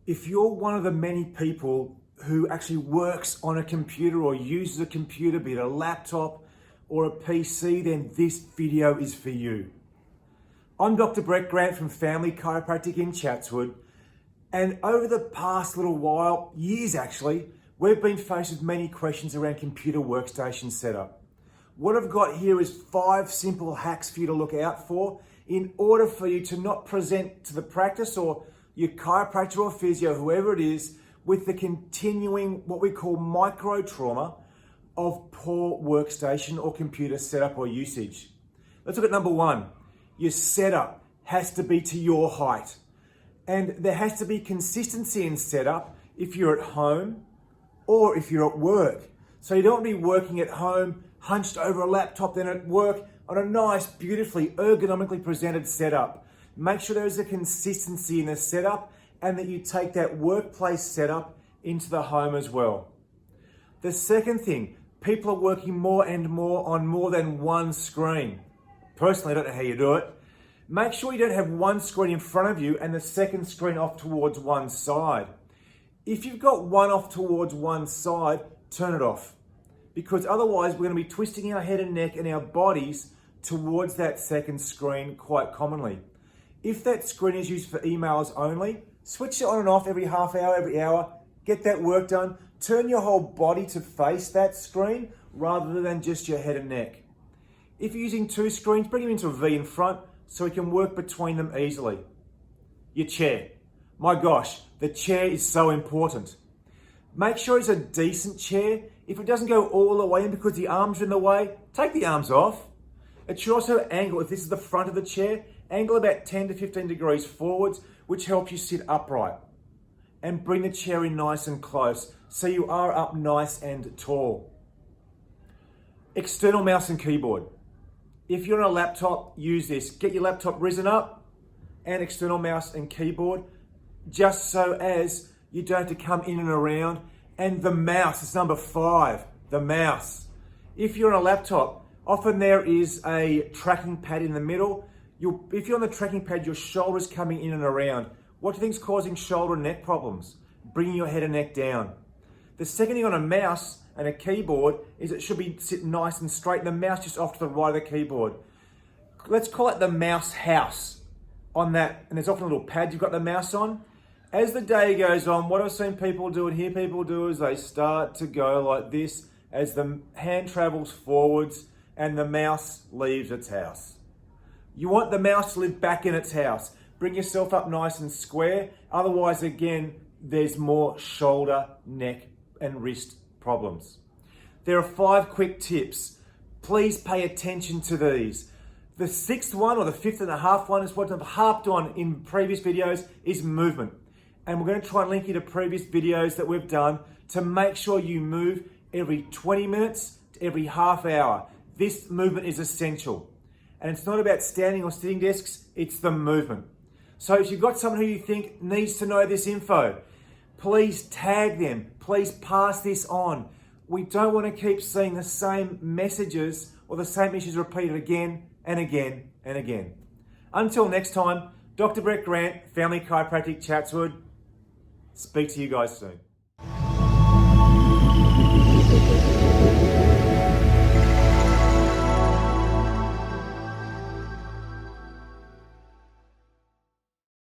If you're one of the many people who actually works on a computer or uses a computer, be it a laptop or a PC, then this video is for you. I'm Dr. Brett Grant from Family Chiropractic in Chatswood, and over the past little while, years actually, we've been faced with many questions around computer workstation setup. What I've got here is 5 simple hacks for you to look out for in order for you to not present to the practice or your chiropractor or physio, whoever it is, with the continuing what we call micro trauma of poor workstation or computer setup or usage. Let's look at number 1. Your setup has to be to your height. And there has to be consistency in setup if you're at home or if you're at work. So you don't want to be working at home, hunched over a laptop, then at work on a nice, beautifully, ergonomically presented setup. Make sure there is a consistency in the setup and that you take that workplace setup into the home as well. The second thing, people are working more and more on more than one screen. Personally, I don't know how you do it. Make sure you don't have one screen in front of you and the second screen off towards one side. If you've got one off towards one side, turn it off. Because otherwise we're going to be twisting our head and neck and our bodies towards that second screen quite commonly. If that screen is used for emails only, switch it on and off every half hour, every hour, get that work done. Turn your whole body to face that screen rather than just your head and neck. If you're using 2 screens, bring them into a V in front so we can work between them easily. Your chair. My gosh, the chair is so important. Make sure it's a decent chair. If it doesn't go all the way in because the arms are in the way, take the arms off. It should also angle, if this is the front of the chair, angle about 10 to 15 degrees forwards, which helps you sit upright. And bring the chair in nice and close so you are up nice and tall. External mouse and keyboard. If you're on a laptop, use this. Get your laptop risen up and external mouse and keyboard, just so as you don't have to come in and around. And the mouse is number 5, the mouse. If you're on a laptop, often there is a tracking pad in the middle. If you're on the tracking pad, your shoulder's coming in and around. What do you think is causing shoulder and neck problems? Bringing your head and neck down. The second thing on a mouse and a keyboard is it should be sitting nice and straight, and the mouse just off to the right of the keyboard. Let's call it the mouse house on that, and there's often a little pad you've got the mouse on. As the day goes on, what I've seen people do and hear people do is they start to go like this as the hand travels forwards and the mouse leaves its house. You want the mouse to live back in its house. Bring yourself up nice and square. Otherwise, again, there's more shoulder, neck, and wrist problems. There are 5 quick tips. Please pay attention to these. The 6th one, or the 5th and a half one, is what I've harped on in previous videos, is movement. And we're going to try and link you to previous videos that we've done to make sure you move every 20 minutes to every half hour. This movement is essential. And it's not about standing or sitting desks, it's the movement. So if you've got someone who you think needs to know this info, please tag them. Please pass this on. We don't want to keep seeing the same messages or the same issues repeated again and again and again. Until next time, Dr. Brett Grant, Family Chiropractic Chatswood. Speak to you guys soon.